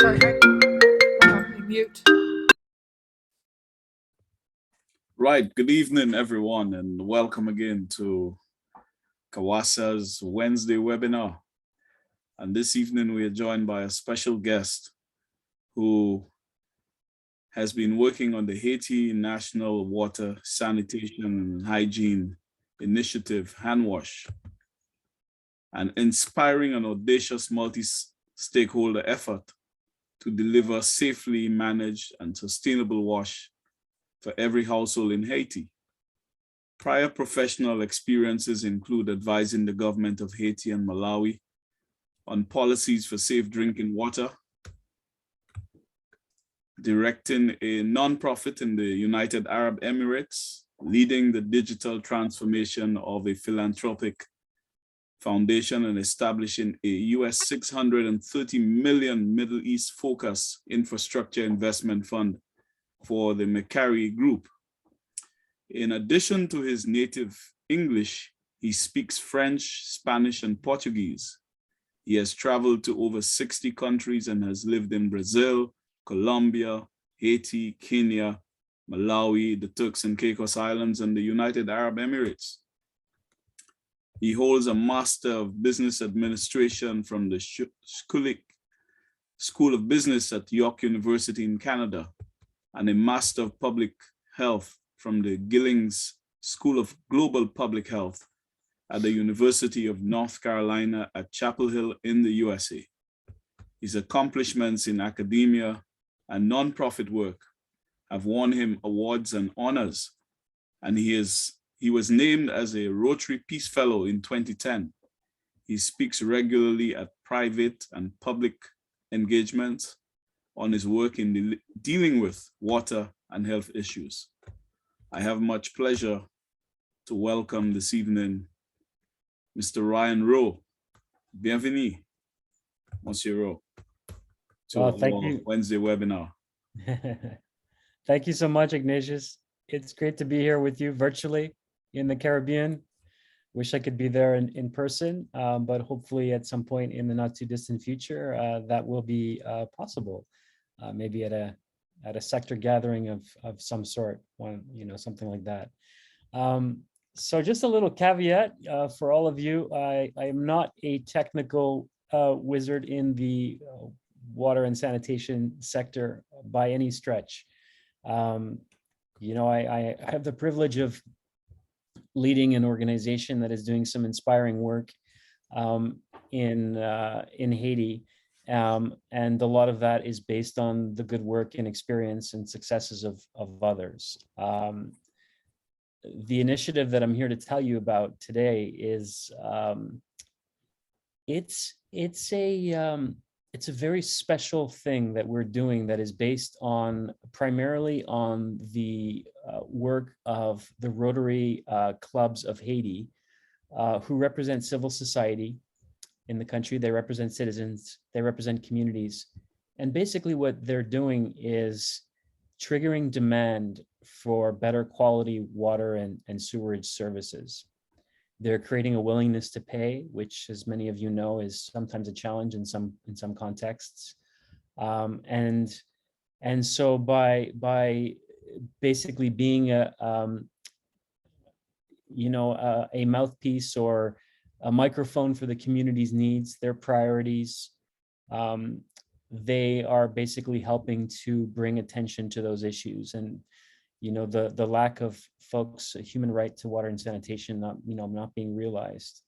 Sorry, mute. Right, good evening, everyone, and welcome again to CAWASA's Wednesday webinar. And this evening, we are joined by a special guest who has been working on the Haiti National Water, Sanitation, and Hygiene Initiative, HANWASH, an inspiring and audacious multi-stakeholder effort to deliver safely managed and sustainable wash for every household in Haiti. Prior professional experiences include advising the government of Haiti and Malawi on policies for safe drinking water, directing a nonprofit in the United Arab Emirates, leading the digital transformation of a philanthropic foundation, and establishing a US $630 million Middle East focus infrastructure investment fund for the Macquarie Group. In addition to his native English, he speaks French, Spanish, and Portuguese. He has traveled to over 60 countries and has lived in Brazil, Colombia, Haiti, Kenya, Malawi, the Turks and Caicos Islands, and the United Arab Emirates. He holds a Master of Business Administration from the School of Business at York University in Canada, and a Master of Public Health from the Gillings School of Global Public Health at the University of North Carolina at Chapel Hill in the USA. His accomplishments in academia and nonprofit work have won him awards and honors, and he was named as a Rotary Peace Fellow in 2010. He speaks regularly at private and public engagements on his work in dealing with water and health issues. I have much pleasure to welcome this evening Mr. Ryan Rowe. Bienvenue, Monsieur Rowe, to our Wednesday webinar. Thank you so much, Ignatius. It's great to be here with you virtually in the Caribbean. Wish I could be there in person, but hopefully at some point in the not too distant future, that will be possible. Maybe at a sector gathering of some sort, something like that. So just a little caveat for all of you. I am not a technical wizard in the water and sanitation sector by any stretch. I have the privilege of leading an organization that is doing some inspiring work in Haiti. And a lot of that is based on the good work and experience and successes of others. The initiative that I'm here to tell you about today is it's a very special thing that we're doing that is based primarily on the work of the Rotary clubs of Haiti, who represent civil society in the country. They represent citizens, they represent communities. And basically what they're doing is triggering demand for better quality water and sewerage services. They're creating a willingness to pay, which, as many of you know, is sometimes a challenge in some contexts. And so by basically being a mouthpiece or a microphone for the community's needs, their priorities, they are basically helping to bring attention to those issues. And the lack of folks' human right to water and sanitation not being realized.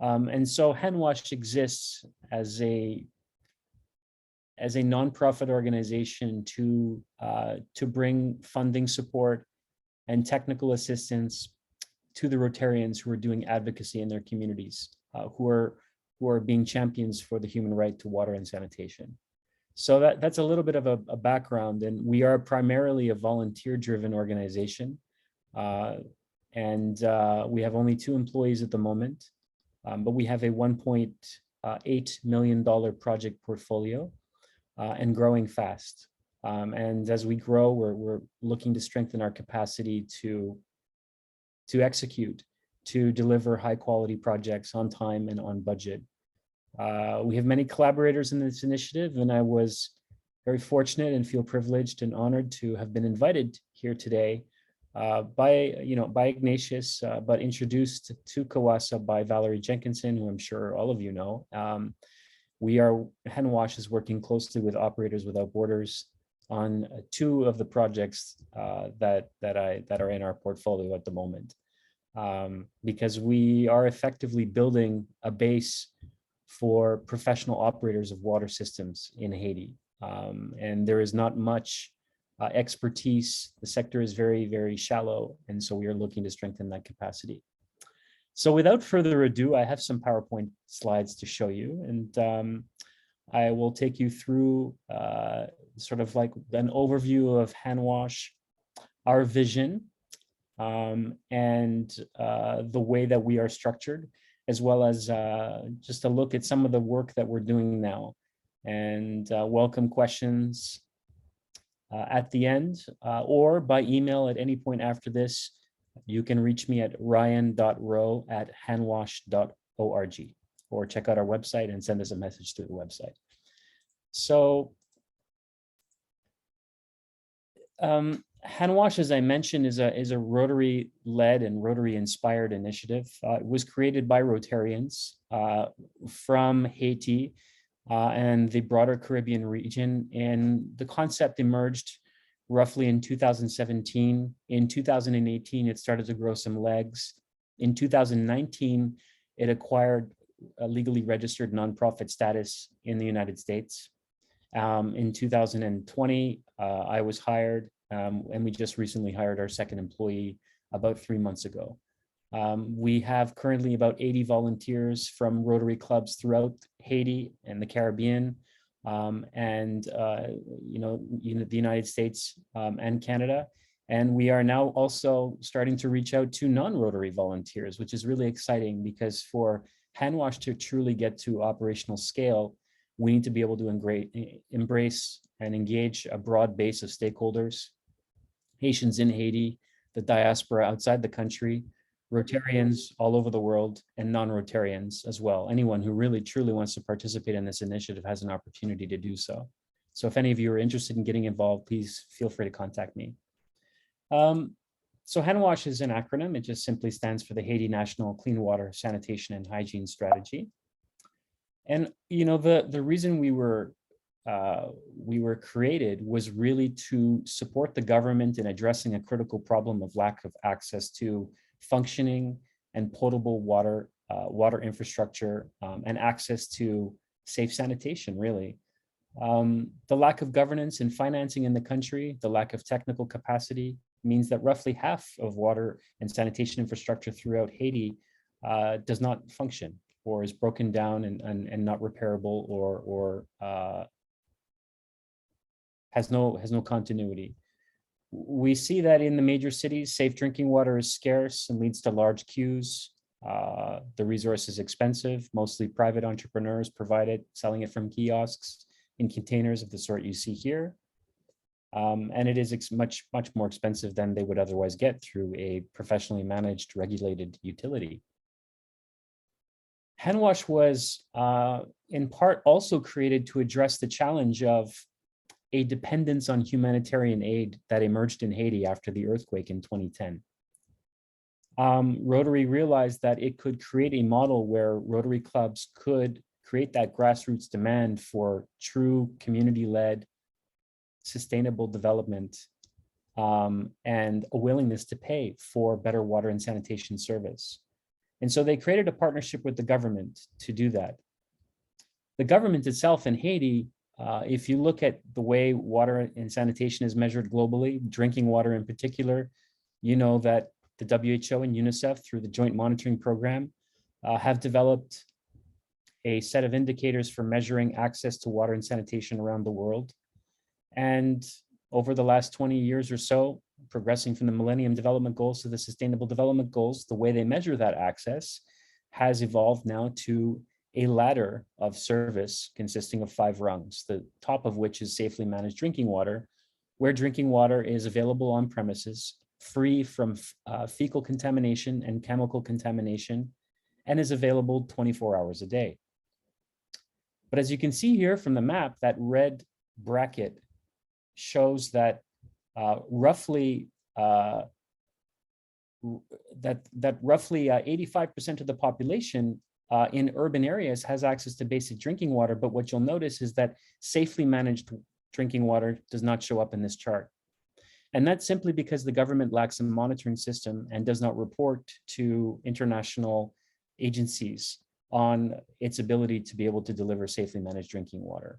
And so HANWASH exists as a nonprofit organization to bring funding support and technical assistance to the Rotarians who are doing advocacy in their communities, who are being champions for the human right to water and sanitation. So that's a little bit of a background, and we are primarily a volunteer-driven organization, and we have only 2 employees at the moment, but we have a $1.8 million project portfolio and growing fast. And as we grow, we're looking to strengthen our capacity to execute, to deliver high-quality projects on time and on budget. We have many collaborators in this initiative, and I was very fortunate and feel privileged and honored to have been invited here today by Ignatius, but introduced to CAWASA by Valerie Jenkinson, who I'm sure all of you know. HANWASH is working closely with Operators Without Borders on two of the projects that are in our portfolio at the moment, because we are effectively building a base for professional operators of water systems in Haiti. And there is not much expertise. The sector is very, very shallow. And so we are looking to strengthen that capacity. So without further ado, I have some PowerPoint slides to show you. And I will take you through sort of like an overview of HANWASH, our vision, and the way that we are structured, as well as just a look at some of the work that we're doing now, and welcome questions at the end or by email at any point after this. You can reach me at ryan.rowe@hanwash.org or check out our website and send us a message through the website. So HANWASH, as I mentioned, is a Rotary-led and Rotary-inspired initiative. It was created by Rotarians from Haiti and the broader Caribbean region, and the concept emerged roughly in 2017. In 2018, it started to grow some legs. In 2019, it acquired a legally registered nonprofit status in the United States. In 2020, I was hired, and we just recently hired our second employee about 3 months ago. We have currently about 80 volunteers from Rotary clubs throughout Haiti and the Caribbean, and the United States and Canada. And we are now also starting to reach out to non-Rotary volunteers, which is really exciting, because for HANWASH to truly get to operational scale, we need to be able to embrace and engage a broad base of stakeholders: Haitians in Haiti, the diaspora outside the country, Rotarians all over the world, and non-Rotarians as well. Anyone who really truly wants to participate in this initiative has an opportunity to do so. So if any of you are interested in getting involved, please feel free to contact me. So HANWASH is an acronym. It just simply stands for the Haiti National Clean Water, Sanitation, and Hygiene Strategy. And the reason we were created was really to support the government in addressing a critical problem of lack of access to functioning and potable water, water infrastructure, and access to safe sanitation, really. The lack of governance and financing in the country, the lack of technical capacity, means that roughly half of water and sanitation infrastructure throughout Haiti does not function, or is broken down and not repairable, or has no continuity. We see that in the major cities, safe drinking water is scarce and leads to large queues. The resource is expensive. Mostly private entrepreneurs provide it, selling it from kiosks in containers of the sort you see here. And it is much more expensive than they would otherwise get through a professionally managed, regulated utility. HANWASH was in part also created to address the challenge of a dependence on humanitarian aid that emerged in Haiti after the earthquake in 2010. Rotary realized that it could create a model where Rotary clubs could create that grassroots demand for true community-led sustainable development, and a willingness to pay for better water and sanitation service. And so they created a partnership with the government to do that. The government itself in Haiti, if you look at the way water and sanitation is measured globally, drinking water in particular, you know that the WHO and UNICEF, through the Joint Monitoring Program, have developed a set of indicators for measuring access to water and sanitation around the world. And over the last 20 years or so, progressing from the Millennium Development Goals to the Sustainable Development Goals, the way they measure that access has evolved now to a ladder of service consisting of 5 rungs, the top of which is safely managed drinking water, where drinking water is available on premises, free from fecal contamination and chemical contamination, and is available 24 hours a day. But as you can see here from the map, that red bracket shows that roughly 85% of the population in urban areas has access to basic drinking water. But what you'll notice is that safely managed drinking water does not show up in this chart. And that's simply because the government lacks a monitoring system and does not report to international agencies on its ability to be able to deliver safely managed drinking water.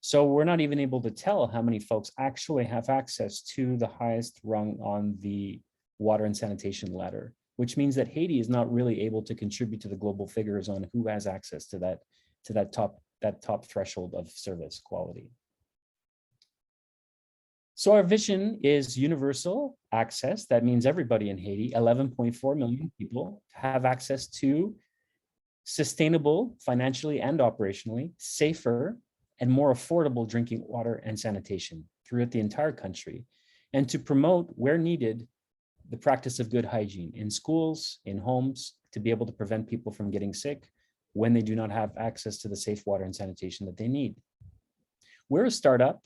So we're not even able to tell how many folks actually have access to the highest rung on the water and sanitation ladder, which means that Haiti is not really able to contribute to the global figures on who has access to that top threshold of service quality. So our vision is universal access. That means everybody in Haiti, 11.4 million people, have access to sustainable, financially and operationally, safer and more affordable drinking water and sanitation throughout the entire country, and to promote, where needed, the practice of good hygiene in schools, in homes, to be able to prevent people from getting sick when they do not have access to the safe water and sanitation that they need. We're a startup,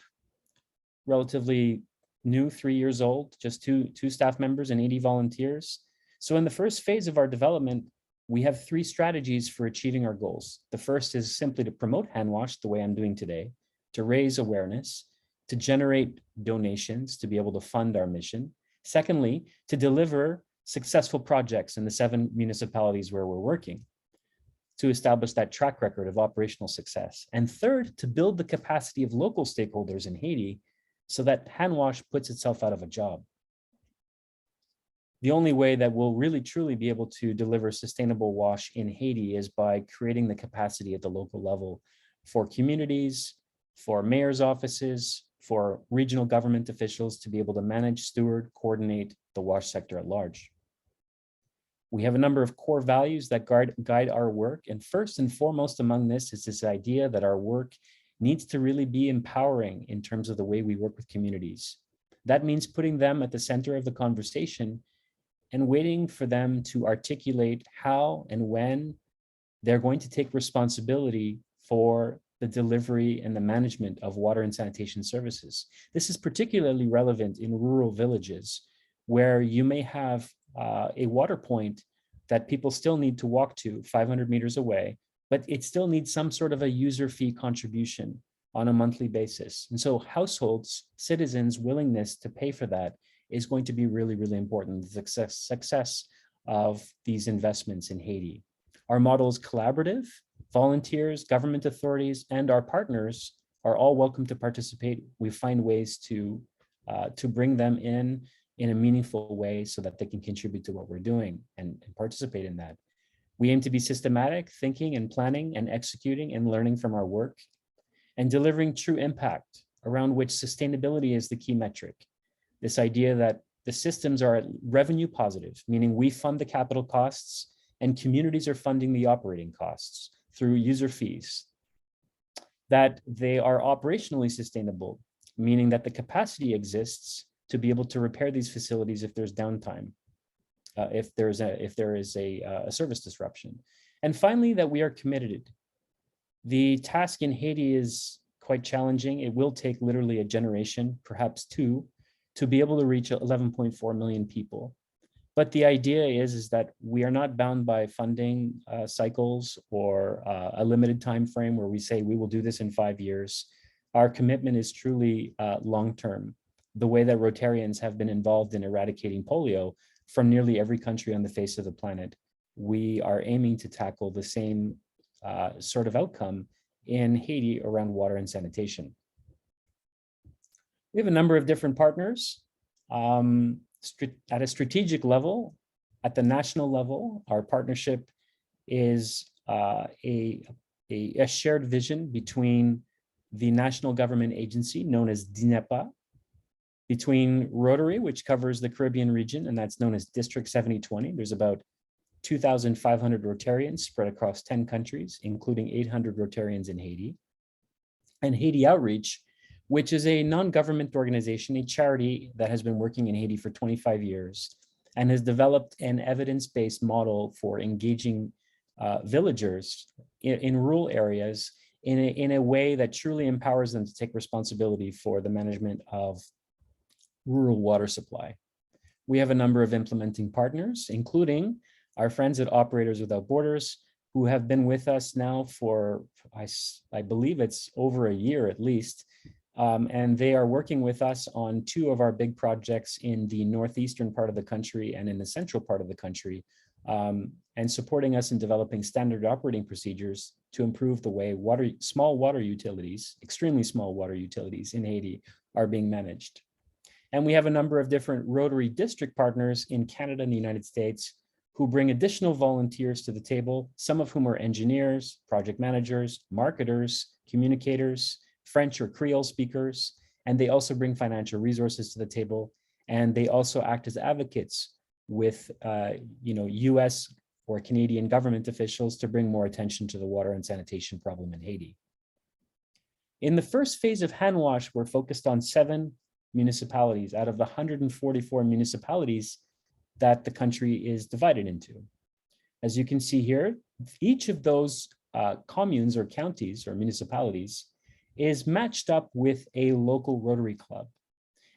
relatively new, 3 years old, just two staff members and 80 volunteers. So in the first phase of our development, we have 3 strategies for achieving our goals. The first is simply to promote HANWASH the way I'm doing today, to raise awareness, to generate donations, to be able to fund our mission. Secondly, to deliver successful projects in the 7 municipalities where we're working, to establish that track record of operational success. And third, to build the capacity of local stakeholders in Haiti so that HANWASH puts itself out of a job. The only way that we'll really truly be able to deliver sustainable wash in Haiti is by creating the capacity at the local level for communities, for mayor's offices, for regional government officials to be able to manage, steward, coordinate the wash sector at large. We have a number of core values that guide our work. And first and foremost among this is this idea that our work needs to really be empowering in terms of the way we work with communities. That means putting them at the center of the conversation and waiting for them to articulate how and when they're going to take responsibility for the delivery and the management of water and sanitation services. This is particularly relevant in rural villages where you may have a water point that people still need to walk to 500 meters away, but it still needs some sort of a user fee contribution on a monthly basis. And so households, citizens' willingness to pay for that is going to be really, really important, the success of these investments in Haiti. Our model is collaborative. Volunteers, government authorities, and our partners are all welcome to participate. We find ways to bring them in a meaningful way so that they can contribute to what we're doing and participate in that. We aim to be systematic, thinking and planning and executing and learning from our work and delivering true impact around which sustainability is the key metric. This idea that the systems are revenue positive, meaning we fund the capital costs and communities are funding the operating costs through user fees. That they are operationally sustainable, meaning that the capacity exists to be able to repair these facilities if there's downtime, if there is a service disruption. And finally, that we are committed. The task in Haiti is quite challenging. It will take literally a generation, perhaps 2, to be able to reach 11.4 million people. But the idea is that we are not bound by funding cycles or a limited time frame where we say we will do this in 5 years. Our commitment is truly long-term. The way that Rotarians have been involved in eradicating polio from nearly every country on the face of the planet, we are aiming to tackle the same sort of outcome in Haiti around water and sanitation. We have a number of different partners. At a strategic level, at the national level, our partnership is a shared vision between the national government agency known as DINEPA, between Rotary, which covers the Caribbean region, and that's known as District 7020. There's about 2,500 Rotarians spread across 10 countries, including 800 Rotarians in Haiti. And Haiti Outreach, which is a non-government organization, a charity that has been working in Haiti for 25 years and has developed an evidence-based model for engaging villagers in rural areas in a way that truly empowers them to take responsibility for the management of rural water supply. We have a number of implementing partners, including our friends at Operators Without Borders, who have been with us now for, I believe it's over a year at least, and they are working with us on two of our big projects in the northeastern part of the country and in the central part of the country, and supporting us in developing standard operating procedures to improve the way small water utilities, extremely small water utilities in Haiti are being managed. And we have a number of different Rotary district partners in Canada and the United States who bring additional volunteers to the table, some of whom are engineers, project managers, marketers, communicators, French or Creole speakers, and they also bring financial resources to the table, and they also act as advocates with US or Canadian government officials to bring more attention to the water and sanitation problem in Haiti. In the first phase of HANWASH, we're focused on 7 municipalities out of the 144 municipalities that the country is divided into. As you can see here, each of those communes or counties or municipalities is matched up with a local Rotary club.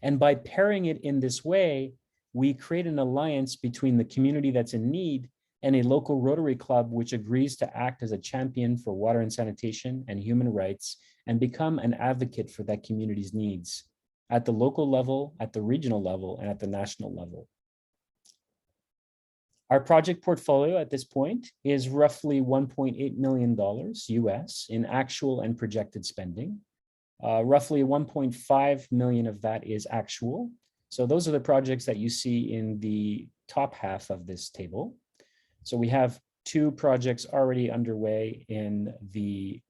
And by pairing it in this way, we create an alliance between the community that's in need and a local Rotary club which agrees to act as a champion for water and sanitation and human rights and become an advocate for that community's needs at the local level, at the regional level, and at the national level. Our project portfolio at this point is roughly $1.8 million US in actual and projected spending. Roughly 1.5 million of that is actual. So those are the projects that you see in the top half of this table. So we have 2 projects already underway in the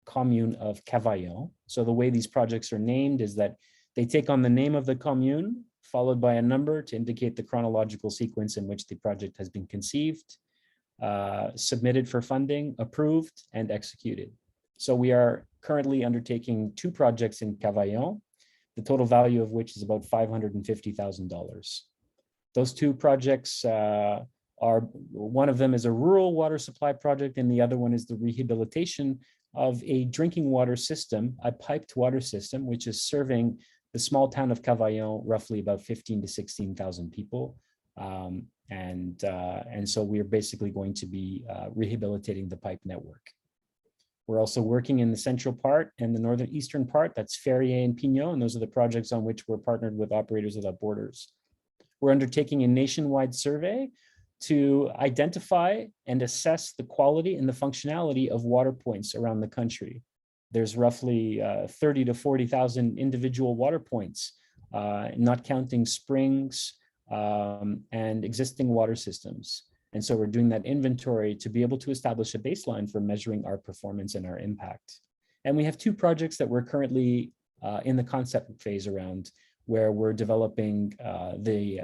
commune of Cavaillon. So the way these projects are named is that they take on the name of the commune, followed by a number to indicate the chronological sequence in which the project has been conceived, submitted for funding, approved, and executed. So we are currently undertaking 2 projects in Cavaillon, the total value of which is about $550,000. Those 2 projects one of them is a rural water supply project, and the other one is the rehabilitation of a drinking water system, a piped water system, which is serving the small town of Cavaillon, roughly about 15 to 16,000 people. And so we're basically going to be rehabilitating the pipe network. We're also working in the central part and the northern eastern part, that's Ferrier and Pignot, and those are the projects on which we're partnered with Operators Without Borders. We're undertaking a nationwide survey to identify and assess the quality and the functionality of water points around the country. There's roughly 30 to 40,000 individual water points, not counting springs and existing water systems. And so we're doing that inventory to be able to establish a baseline for measuring our performance and our impact. And we have 2 projects that we're currently in the concept phase around, where we're developing the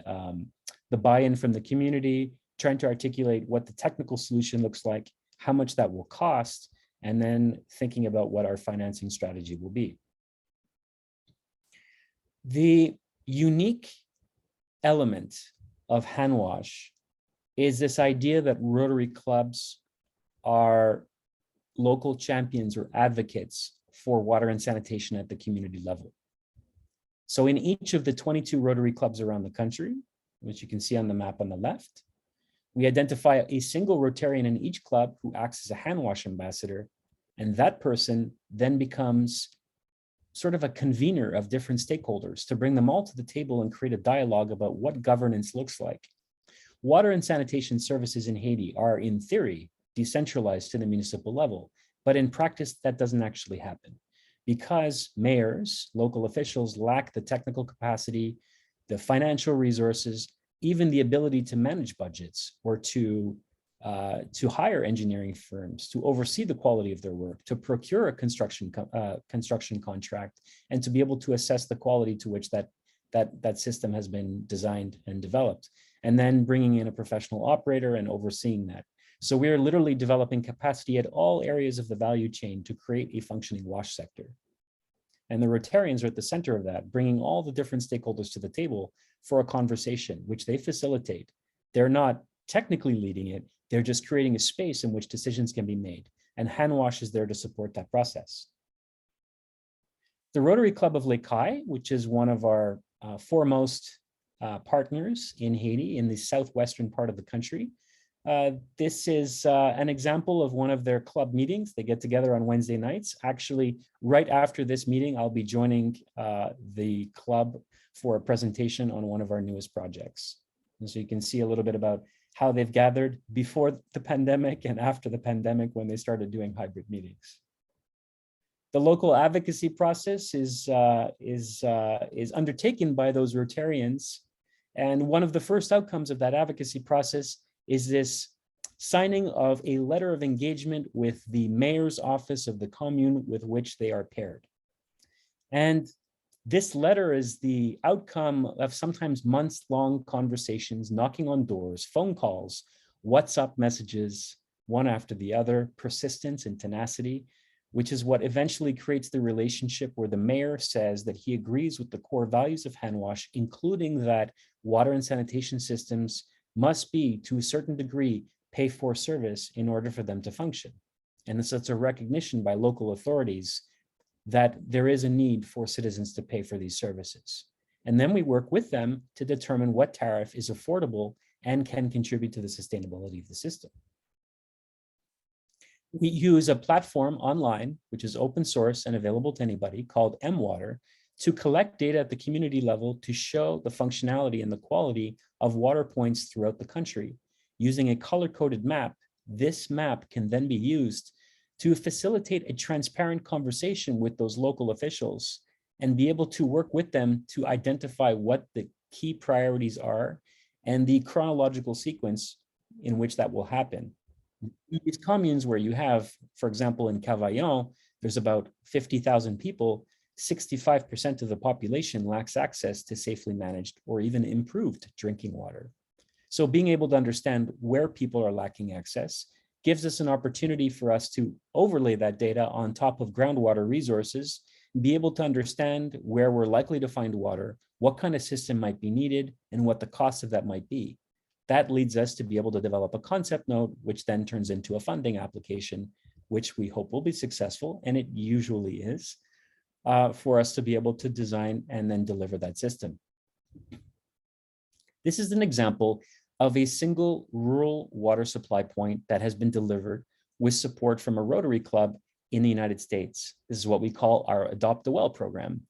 buy-in from the community, trying to articulate what the technical solution looks like, how much that will cost, and then thinking about what our financing strategy will be. The unique element of HANWASH is this idea that Rotary clubs are local champions or advocates for water and sanitation at the community level. So in each of the 22 Rotary clubs around the country, which you can see on the map on the left, we identify a single Rotarian in each club who acts as a HANWASH ambassador, and that person then becomes sort of a convener of different stakeholders to bring them all to the table and create a dialogue about what governance looks like. Water and sanitation services in Haiti are, in theory, decentralized to the municipal level, but in practice, that doesn't actually happen because mayors, local officials lack the technical capacity, the financial resources, even the ability to manage budgets or to hire engineering firms, to oversee the quality of their work, to procure a construction contract, and to be able to assess the quality to which that system has been designed and developed, and then bringing in a professional operator and overseeing that. So we are literally developing capacity at all areas of the value chain to create a functioning wash sector. And the Rotarians are at the center of that, bringing all the different stakeholders to the table for a conversation, which they facilitate. They're not technically leading it, they're just creating a space in which decisions can be made. and HANWASH is there to support that process. The Rotary Club of Lake Cayes, which is one of our foremost partners in Haiti, in the southwestern part of the country. This is an example of one of their club meetings. They get together on Wednesday nights. Actually, right after this meeting, I'll be joining the club for a presentation on one of our newest projects. And so you can see a little bit about how they've gathered before the pandemic and after the pandemic when they started doing hybrid meetings. The local advocacy process is undertaken by those Rotarians. And one of the first outcomes of that advocacy process is this signing of a letter of engagement with the mayor's office of the commune with which they are paired. And this letter is the outcome of sometimes months-long conversations, knocking on doors, phone calls, WhatsApp messages, one after the other, persistence and tenacity, which is what eventually creates the relationship where the mayor says that he agrees with the core values of HANWASH, including that water and sanitation systems must be, to a certain degree, pay for service in order for them to function. And so it's a recognition by local authorities that there is a need for citizens to pay for these services. And then we work with them to determine what tariff is affordable and can contribute to the sustainability of the system. We use a platform online, which is open source and available to anybody, called mWater, to collect data at the community level to show the functionality and the quality of water points throughout the country. Using a color-coded map, this map can then be used to facilitate a transparent conversation with those local officials and be able to work with them to identify what the key priorities are and the chronological sequence in which that will happen. In these communes where you have, for example, in Cavaillon, there's about 50,000 people, 65% of the population lacks access to safely managed or even improved drinking water. So being able to understand where people are lacking access gives us an opportunity for us to overlay that data on top of groundwater resources, be able to understand where we're likely to find water, what kind of system might be needed, and what the cost of that might be. That leads us to be able to develop a concept note, which then turns into a funding application, which we hope will be successful, and it usually is, for us to be able to design and then deliver that system. This is an example of a single rural water supply point that has been delivered with support from a Rotary club in the United States. This is what we call our Adopt a Well program.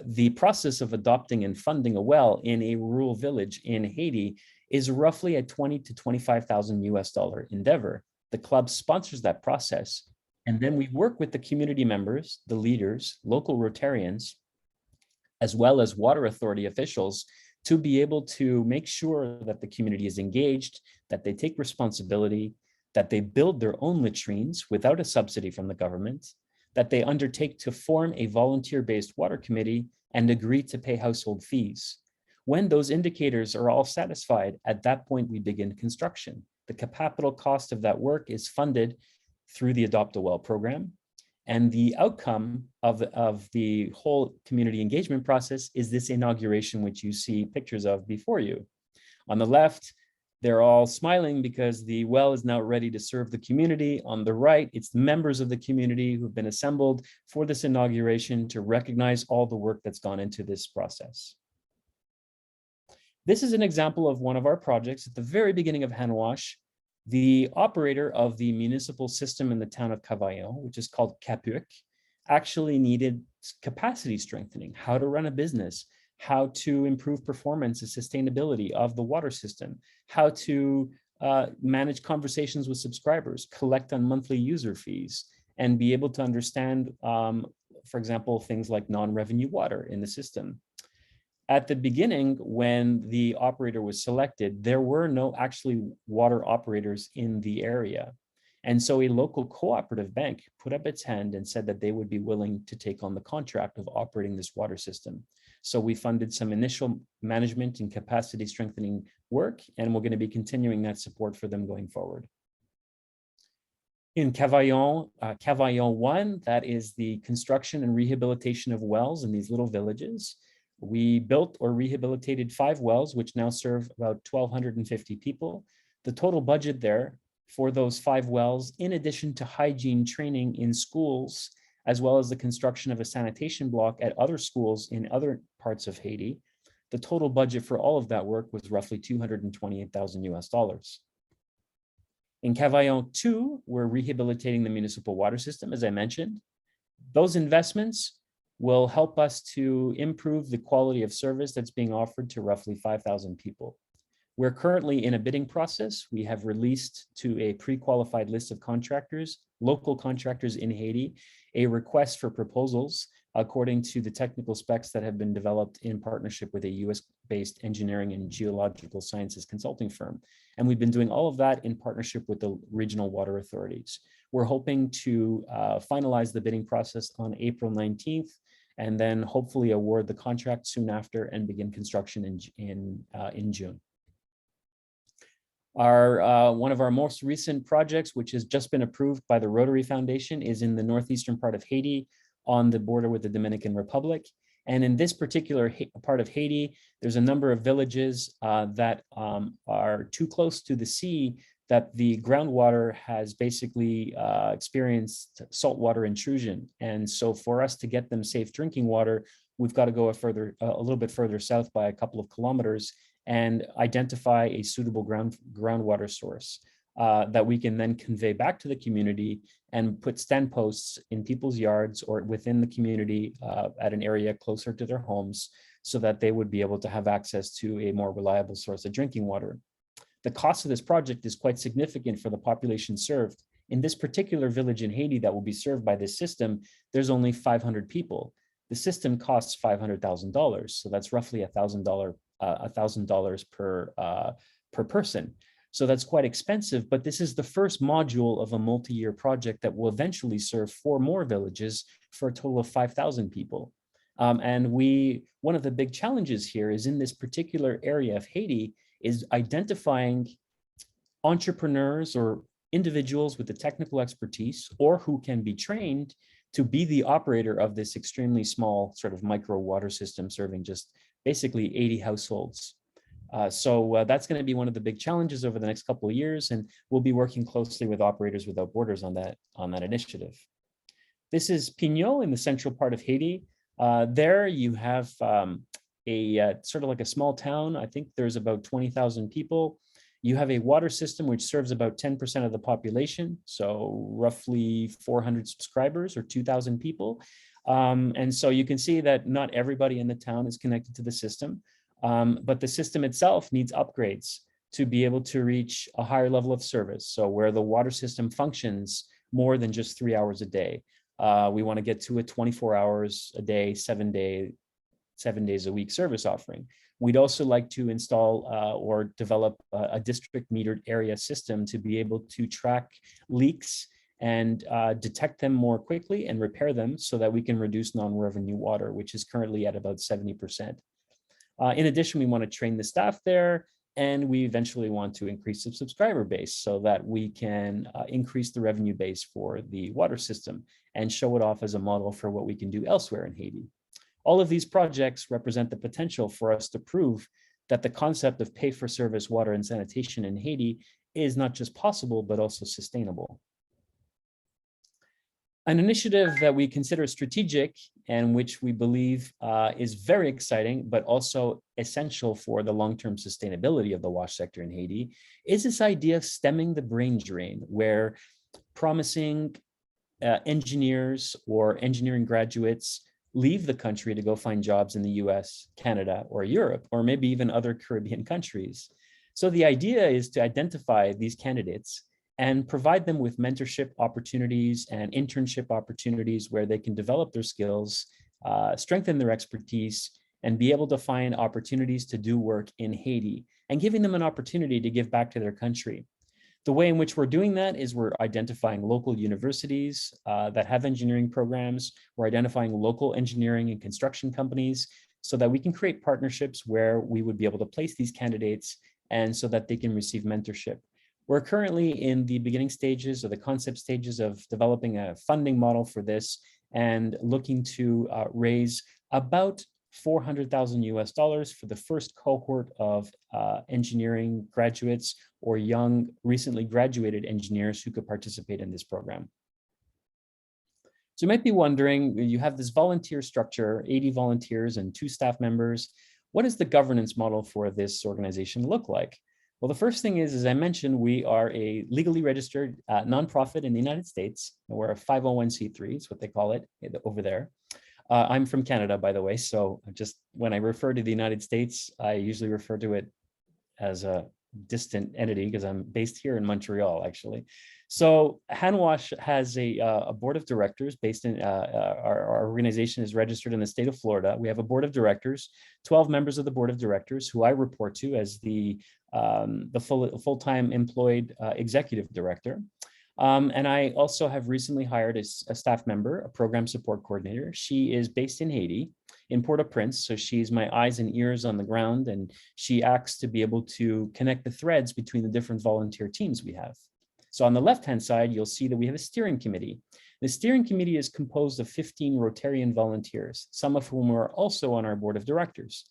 The process of adopting and funding a well in a rural village in Haiti is roughly a $20,000 to $25,000 US endeavor. The club sponsors that process, and then we work with the community members, the leaders, local Rotarians, as well as water authority officials to be able to make sure that the community is engaged, that they take responsibility, that they build their own latrines without a subsidy from the government, that they undertake to form a volunteer-based water committee and agree to pay household fees. When those indicators are all satisfied, at that point we begin construction. The capital cost of that work is funded through the Adopt a Well program. And the outcome of the whole community engagement process is this inauguration, which you see pictures of before you. On the left, they're all smiling because the well is now ready to serve the community. On the right, it's the members of the community who've been assembled for this inauguration to recognize all the work that's gone into this process. This is an example of one of our projects at the very beginning of HANWASH. The operator of the municipal system in the town of Cavaillon, which is called CAPUC, actually needed capacity strengthening, how to run a business, how to improve performance and sustainability of the water system, how to manage conversations with subscribers, collect on monthly user fees, and be able to understand, for example, things like non-revenue water in the system. At the beginning, when the operator was selected, there were no actually water operators in the area. And so a local cooperative bank put up its hand and said that they would be willing to take on the contract of operating this water system. So we funded some initial management and capacity strengthening work, and we're going to be continuing that support for them going forward. In Cavaillon 1, that is the construction and rehabilitation of wells in these little villages. We built or rehabilitated 5 wells, which now serve about 1,250 people. The total budget there for those 5 wells, in addition to hygiene training in schools, as well as the construction of a sanitation block at other schools in other parts of Haiti. The total budget for all of that work was roughly $228,000. In Cavaillon 2, we're rehabilitating the municipal water system, as I mentioned. Those investments will help us to improve the quality of service that's being offered to roughly 5,000 people. We're currently in a bidding process. We have released to a pre-qualified list of contractors, local contractors in Haiti, a request for proposals according to the technical specs that have been developed in partnership with a US-based engineering and geological sciences consulting firm. And we've been doing all of that in partnership with the regional water authorities. We're hoping to finalize the bidding process on April 19th, and then hopefully award the contract soon after and begin construction in June. One of our most recent projects, which has just been approved by the Rotary Foundation, is in the northeastern part of Haiti on the border with the Dominican Republic. And in this particular part of Haiti, there's a number of villages that are too close to the sea that the groundwater has basically experienced saltwater intrusion. And so for us to get them safe drinking water, we've got to go a little bit further south by a couple of kilometers and identify a suitable groundwater source that we can then convey back to the community and put stand posts in people's yards or within the community at an area closer to their homes so that they would be able to have access to a more reliable source of drinking water. The cost of this project is quite significant for the population served. In this particular village in Haiti that will be served by this system, there's only 500 people. The system costs $500,000, so that's roughly $1,000 per person. So that's quite expensive, but this is the first module of a multi-year project that will eventually serve 4 more villages for a total of 5,000 people. And one of the big challenges here is in this particular area of Haiti is identifying entrepreneurs or individuals with the technical expertise or who can be trained to be the operator of this extremely small sort of micro water system serving just basically 80 households. So that's going to be one of the big challenges over the next couple of years, and we'll be working closely with Operators Without Borders on that initiative. This is Pignot in the central part of Haiti. There you have sort of like a small town. I think there's about 20,000 people. You have a water system which serves about 10% of the population, so roughly 400 subscribers or 2,000 people. And so you can see that not everybody in the town is connected to the system, but the system itself needs upgrades to be able to reach a higher level of service. So where the water system functions more than just 3 hours a day, we want to get to a 24 hours a day, 7 days a week service offering. We'd also like to install or develop a district metered area system to be able to track leaks and detect them more quickly and repair them so that we can reduce non-revenue water, which is currently at about 70%. In addition, we want to train the staff there, and we eventually want to increase the subscriber base so that we can increase the revenue base for the water system and show it off as a model for what we can do elsewhere in Haiti. All of these projects represent the potential for us to prove that the concept of pay-for-service water and sanitation in Haiti is not just possible, but also sustainable. An initiative that we consider strategic and which we believe is very exciting, but also essential for the long-term sustainability of the wash sector in Haiti is this idea of stemming the brain drain, where promising engineers or engineering graduates leave the country to go find jobs in the US, Canada, or Europe, or maybe even other Caribbean countries. So the idea is to identify these candidates and provide them with mentorship opportunities and internship opportunities where they can develop their skills, strengthen their expertise, and be able to find opportunities to do work in Haiti, and giving them an opportunity to give back to their country. The way in which we're doing that is we're identifying local universities that have engineering programs. We're identifying local engineering and construction companies so that we can create partnerships where we would be able to place these candidates and so that they can receive mentorship. We're currently in the beginning stages or the concept stages of developing a funding model for this and looking to raise about $400,000 US for the first cohort of engineering graduates or young, recently graduated engineers who could participate in this program. So you might be wondering, you have this volunteer structure, 80 volunteers and 2 staff members. What does the governance model for this organization look like? Well, the first thing is, as I mentioned, we are a legally registered nonprofit in the United States. We're a 501c3, is what they call it over there. I'm from Canada, by the way, so just when I refer to the United States, I usually refer to it as a distant entity because I'm based here in Montreal, actually. So HANWASH has a board of directors based in, our organization is registered in the state of Florida. We have a board of directors, 12 members of the board of directors who I report to as the full-time employed executive director. And I also have recently hired a staff member, a program support coordinator. She is based in Haiti, in Port-au-Prince. So she's my eyes and ears on the ground, and she acts to be able to connect the threads between the different volunteer teams we have. So on the left-hand side, you'll see that we have a steering committee. The steering committee is composed of 15 Rotarian volunteers, some of whom are also on our board of directors.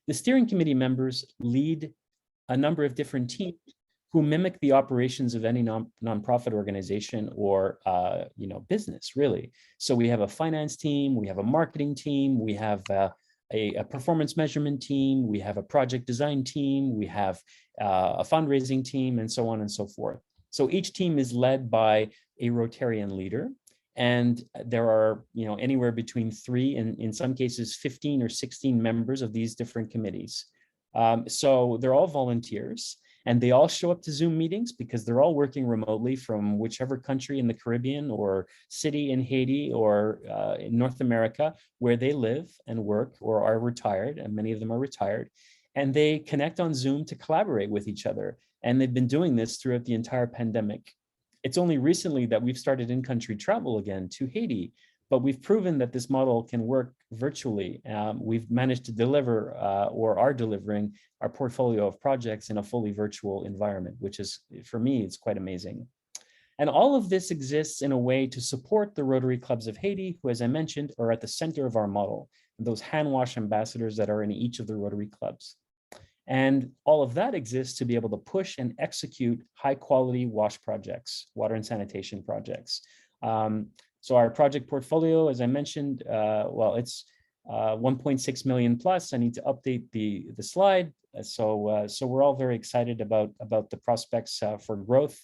The steering committee members lead a number of different teams who mimic the operations of any nonprofit organization or business, really. So we have a finance team, we have a marketing team, we have a performance measurement team, we have a project design team, we have a fundraising team, and so on and so forth. So each team is led by a Rotarian leader, and there are anywhere between 3 and in some cases 15 or 16 members of these different committees. So they're all volunteers. And they all show up to Zoom meetings because they're all working remotely from whichever country in the Caribbean or city in Haiti or in North America where they live and work or are retired, and many of them are retired. And they connect on Zoom to collaborate with each other. And they've been doing this throughout the entire pandemic. It's only recently that we've started in-country travel again to Haiti, but we've proven that this model can work virtually. We've managed to deliver or are delivering our portfolio of projects in a fully virtual environment, which is, for me, it's quite amazing. And all of this exists in a way to support the Rotary Clubs of Haiti, who, as I mentioned, are at the center of our model, those HANWASH ambassadors that are in each of the Rotary Clubs. And all of that exists to be able to push and execute high quality WASH projects, water and sanitation projects. So our project portfolio, as I mentioned, well, it's 1.6 million plus. I need to update the slide. So we're all very excited about the prospects for growth.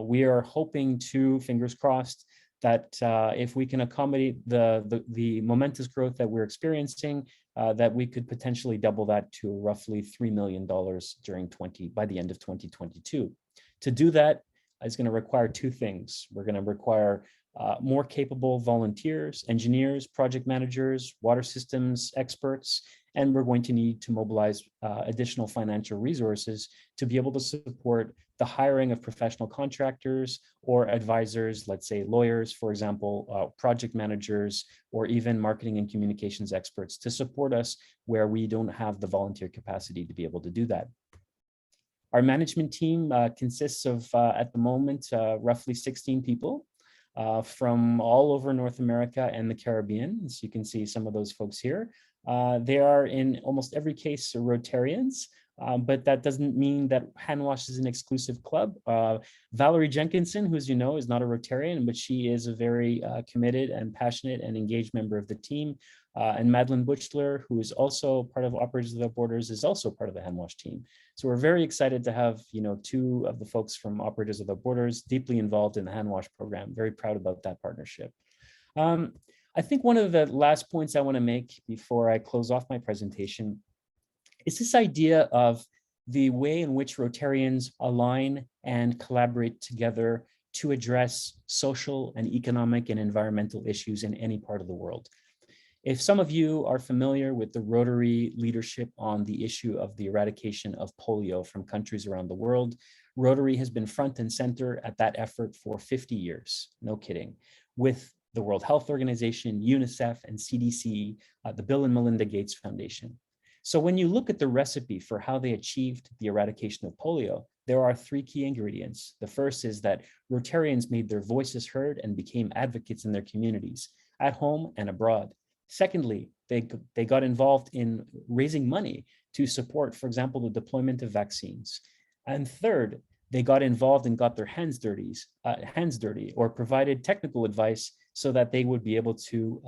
We are hoping to, fingers crossed, that if we can accommodate the momentous growth that we're experiencing, that we could potentially double that to roughly $3 million by the end of 2022. To do that is going to require 2 things. We're going to require more capable volunteers, engineers, project managers, water systems experts, and we're going to need to mobilize additional financial resources to be able to support the hiring of professional contractors or advisors, let's say lawyers, for example, project managers, or even marketing and communications experts to support us where we don't have the volunteer capacity to be able to do that. Our management team consists of, at the moment, roughly 16 people. From all over North America and the Caribbean. So you can see some of those folks here. They are in almost every case Rotarians, but that doesn't mean that HANWASH is an exclusive club. Valerie Jenkinson, who, as you know, is not a Rotarian, but she is a very committed and passionate and engaged member of the team. And Madeline Butchler, who is also part of Operators Without Borders, is also part of the HANWASH team. So we're very excited to have 2 of the folks from Operators Without Borders deeply involved in the HANWASH program. Very proud about that partnership. I think one of the last points I want to make before I close off my presentation is this idea of the way in which Rotarians align and collaborate together to address social and economic and environmental issues in any part of the world. If some of you are familiar with the Rotary leadership on the issue of the eradication of polio from countries around the world, Rotary has been front and center at that effort for 50 years, no kidding, with the World Health Organization, UNICEF, and CDC, the Bill and Melinda Gates Foundation. So when you look at the recipe for how they achieved the eradication of polio, there are 3 key ingredients. The first is that Rotarians made their voices heard and became advocates in their communities, at home and abroad. Secondly, they got involved in raising money to support, for example, the deployment of vaccines. And third, they got involved and got their hands dirty or provided technical advice so that they would be able to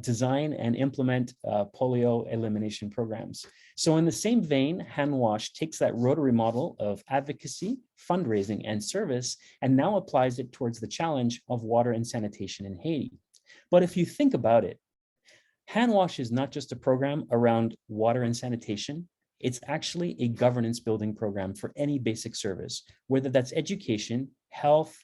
design and implement polio elimination programs. So in the same vein, HANWASH takes that Rotary model of advocacy, fundraising, and service, and now applies it towards the challenge of water and sanitation in Haiti. But if you think about it, HANWASH is not just a program around water and sanitation. It's actually a governance building program for any basic service, whether that's education, health,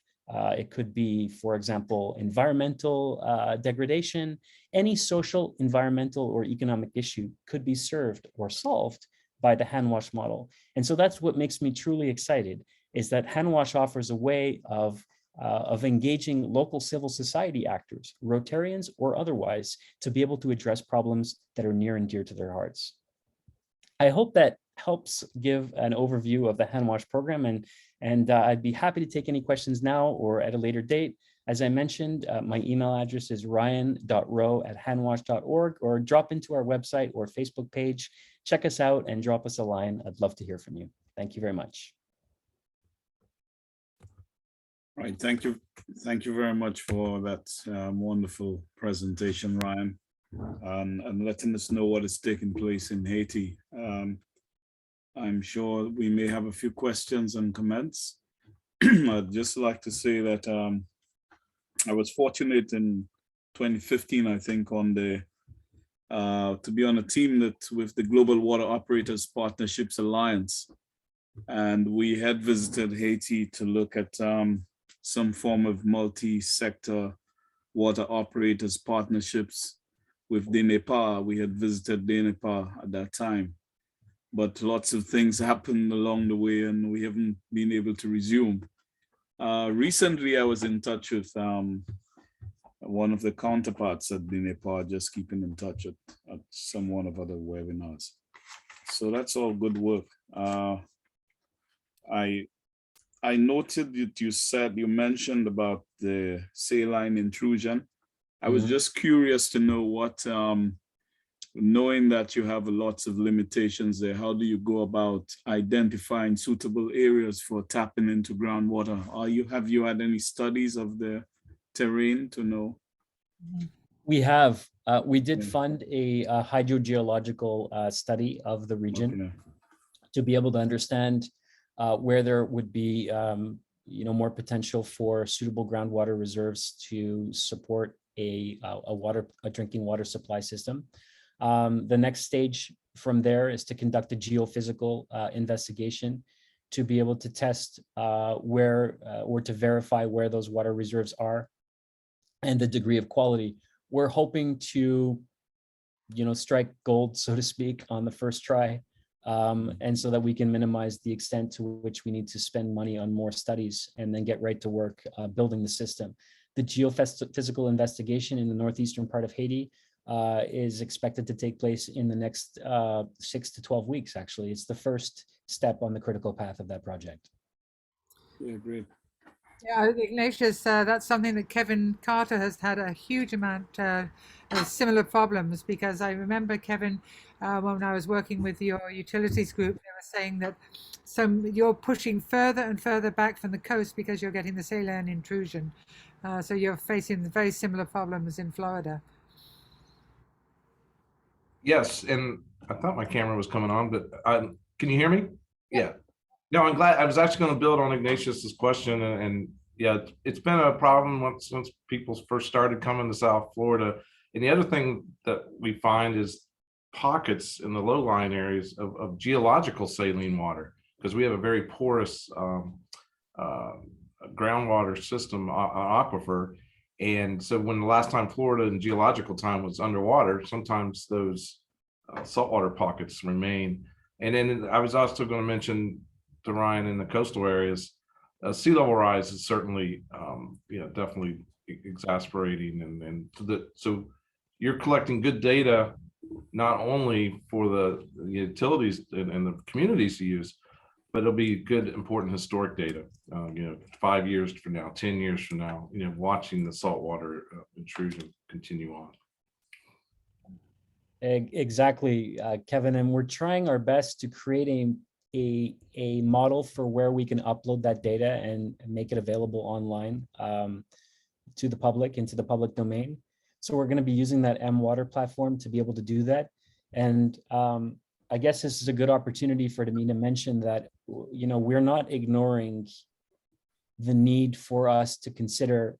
it could be, for example, environmental degradation. Any social, environmental, or economic issue could be served or solved by the HANWASH model. And so that's what makes me truly excited, is that HANWASH offers a way of engaging local civil society actors, Rotarians or otherwise, to be able to address problems that are near and dear to their hearts. I hope that helps give an overview of the HANWASH program, and I'd be happy to take any questions now or at a later date. As I mentioned, my email address is ryan.rowe@hanwash.org, or drop into our website or Facebook page. Check us out and drop us a line. I'd love to hear from you. Thank you very much. All right, thank you. Thank you very much for that wonderful presentation, Ryan, and letting us know what is taking place in Haiti. I'm sure we may have a few questions and comments. I'd just like to say that I was fortunate in 2015, I think, on the to be on a team that with the Global Water Operators Partnerships Alliance, and we had visited Haiti to look at some form of multi-sector water operators partnerships with DNEPA. We had visited DNEPA at that time, but lots of things happened along the way and we haven't been able to resume. Recently, I was in touch with one of the counterparts at DNEPA, just keeping in touch at some one of other webinars. So that's all good work. I noted that you mentioned about the saline intrusion. I was just curious to know what, knowing that you have lots of limitations there, how do you go about identifying suitable areas for tapping into groundwater? Have you had any studies of the terrain to know? We have. We did fund a hydrogeological study of the region to be able to understand where there would be more potential for suitable groundwater reserves to support a drinking water supply system. The next stage from there is to conduct a geophysical investigation to be able to test where or to verify where those water reserves are and the degree of quality. We're hoping to, strike gold, so to speak, on the first try. And so that we can minimize the extent to which we need to spend money on more studies and then get right to work building the system. The geophysical investigation in the northeastern part of Haiti is expected to take place in the next 6 to 12 weeks, actually. It's the first step on the critical path of that project. Yeah, great. Yeah, Ignatius, that's something that Kevin Carter has had a huge amount of similar problems, because I remember, Kevin, when I was working with your utilities group, they were saying that you're pushing further and further back from the coast because you're getting the saline intrusion. So you're facing very similar problems in Florida. Yes, and I thought my camera was coming on, but can you hear me? Yeah. No, I'm glad. I was actually going to build on Ignatius's question, and yeah, it's been a problem since people first started coming to South Florida. And the other thing that we find is pockets in the low-lying areas of geological saline water, because we have a very porous groundwater system, aquifer. And so when the last time Florida in geological time was underwater, sometimes those saltwater pockets remain. And then I was also going to mention to Ryan, in the coastal areas, sea level rise is certainly, definitely exasperating. And so you're collecting good data, not only for the utilities and the communities to use, but it'll be good, important historic data, 5 years from now, 10 years from now, watching the saltwater intrusion continue on. Exactly, Kevin, and we're trying our best to create a model for where we can upload that data and make it available online to the public, into the public domain. So we're going to be using that MWater platform to be able to do that. And I guess this is a good opportunity for me to mention that, you know, we're not ignoring the need for us to consider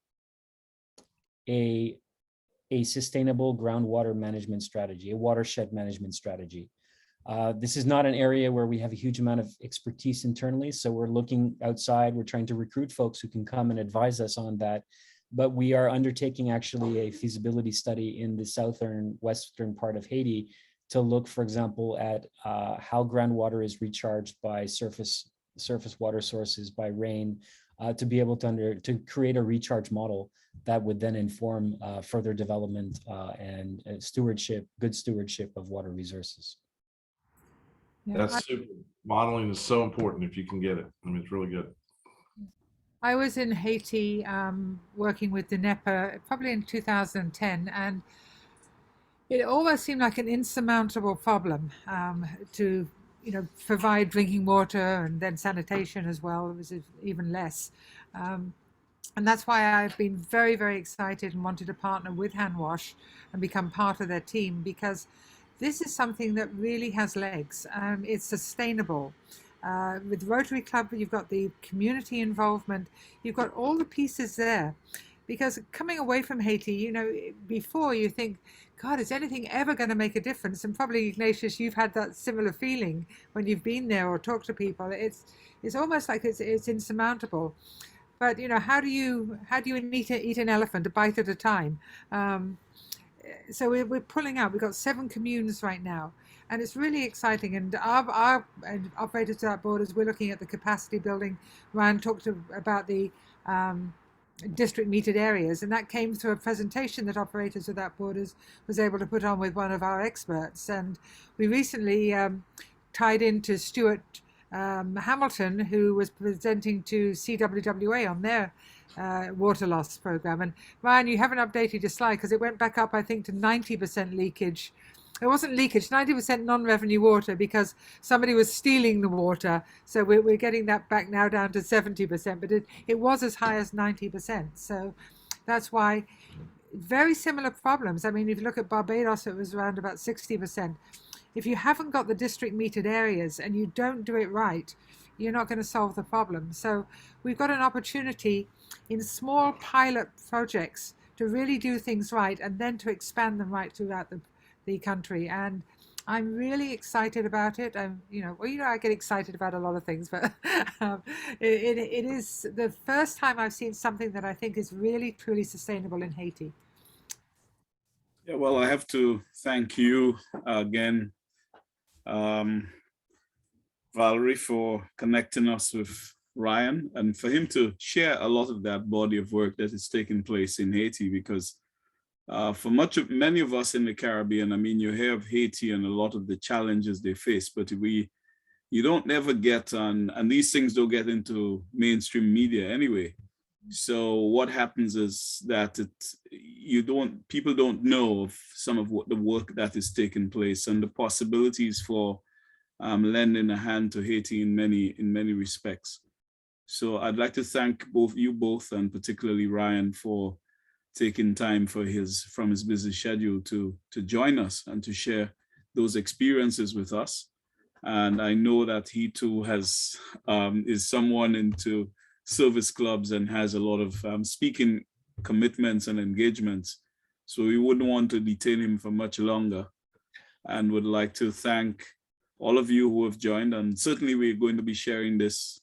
a sustainable groundwater management strategy, a watershed management strategy. This is not an area where we have a huge amount of expertise internally, so we're looking outside. We're trying to recruit folks who can come and advise us on that. But we are undertaking actually a feasibility study in the southern western part of Haiti to look, for example, at how groundwater is recharged by surface water sources, by rain, to be able to create a recharge model that would then inform further development and stewardship, good stewardship of water resources. Yeah, That's super. Modeling is so important if you can get it. I mean, it's really good. I was in Haiti working with the NEPA probably in 2010, and it almost seemed like an insurmountable problem to, you know, provide drinking water and then sanitation as well. It was even less. And that's why I've been very, very excited and wanted to partner with HANWASH and become part of their team, because this is something that really has legs. It's sustainable. With Rotary Club, you've got the community involvement, you've got all the pieces there. Because coming away from Haiti, you know, before you think, God, is anything ever going to make a difference? And probably, Ignatius, you've had that similar feeling when you've been there or talked to people. It's almost like it's insurmountable. But you know, how do you eat an elephant a bite at a time? So we're pulling out. We've got 7 communes right now, and it's really exciting. And our operators without borders, we're looking at the capacity building. Ryan talked about the district metered areas, and that came through a presentation that Operators Without Borders was able to put on with one of our experts. And we recently tied into Stuart Hamilton, who was presenting to CWWA on their water loss program. And Ryan, you haven't updated your slide because it went back up, I think, to 90% leakage. It wasn't leakage, 90% non-revenue water, because somebody was stealing the water. So we're getting that back now down to 70%, but it was as high as 90%. So that's why very similar problems. I mean, if you look at Barbados, it was around about 60%. If you haven't got the district metered areas and you don't do it right, you're not going to solve the problem. So we've got an opportunity in small pilot projects to really do things right and then to expand them right throughout the country. And I'm really excited about it. I get excited about a lot of things, but it is the first time I've seen something that I think is really, truly sustainable in Haiti. Yeah, well, I have to thank you again, Valerie, for connecting us with Ryan and for him to share a lot of that body of work that is taking place in Haiti, because for many of us in the Caribbean, I mean, you hear of Haiti and a lot of the challenges they face, but you don't ever get on, and these things don't get into mainstream media anyway. So what happens is that people don't know of some of the work that is taking place and the possibilities for lending a hand to Haiti in many respects. So I'd like to thank you both, and particularly Ryan, for taking time from his busy schedule to join us and to share those experiences with us. And I know that he too is someone into service clubs and has a lot of speaking commitments and engagements. So we wouldn't want to detain him for much longer, and would like to thank all of you who have joined. And certainly we're going to be sharing this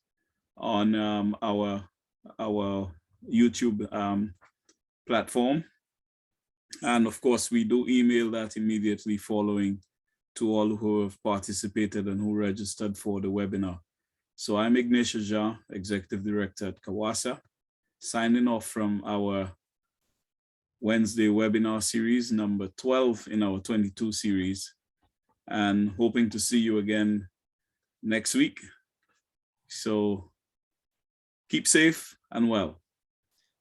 on our YouTube platform. And of course, we do email that immediately following to all who have participated and who registered for the webinar. So I'm Ignatius Jean, Executive Director at CAWASA, signing off from our Wednesday webinar series, number 12 in our 22 series, and hoping to see you again next week. So keep safe and well,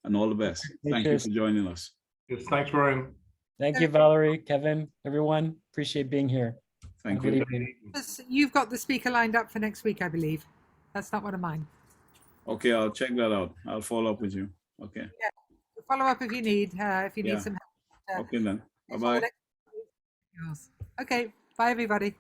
and all the best. Thank you for joining us. Yes, thanks, Ryan. Thank you, Valerie, Kevin, everyone. Appreciate being here. Thank Have a good you. evening. You've got the speaker lined up for next week, I believe. That's not one of mine. Okay, I'll check that out. I'll follow up with you. Okay. Follow up if you need Yeah. some help. Okay then. It's all Bye-bye. next week. Okay, bye everybody.